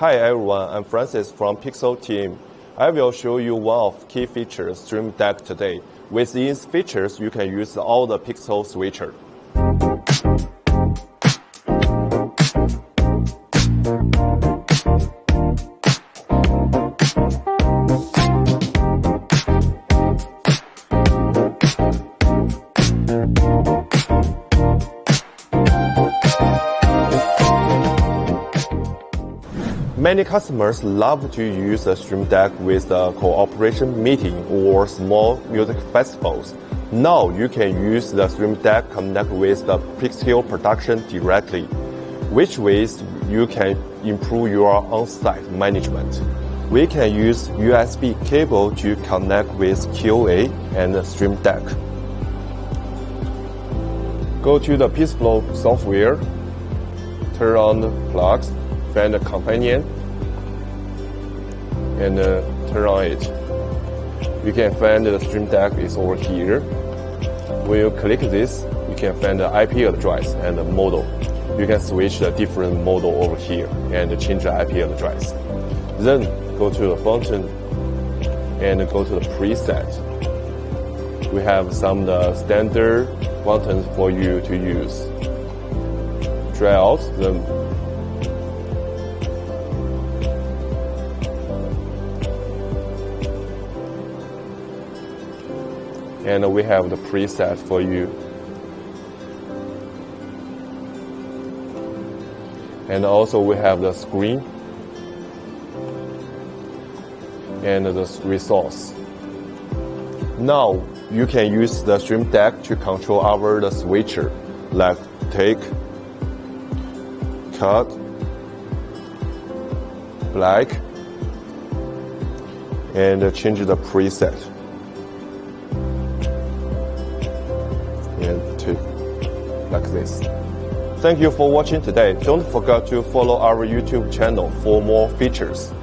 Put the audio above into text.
Hi everyone, I'm Francis from Pixel team. I will show you one of key features StreamDeck today. With these features, you can use all the Pixel switcher. Many customers love to use the StreamDeck with a cooperation meeting or small music festivals. Now you can use the StreamDeck connect with the Pixelhue production directly, which ways you can improve your on-site management. We can use USB cable to connect with QA and StreamDeck. Go to the Pixelhue software, turn on the plugs, find the companion, and turn on it. You can find the StreamDeck is over here. When you click this, you can find the IP address and the model. You can switch the different model over here and change the IP address. Then go to the function and go to the preset. We have some standard buttons for you to use. Try out them. And we have the preset for you. And also we have the screen and the resource. Now you can use the StreamDeck to control the switcher, like take, cut, black, and change the preset. Like this. Thank you for watching today. Don't forget to follow our YouTube channel for more features.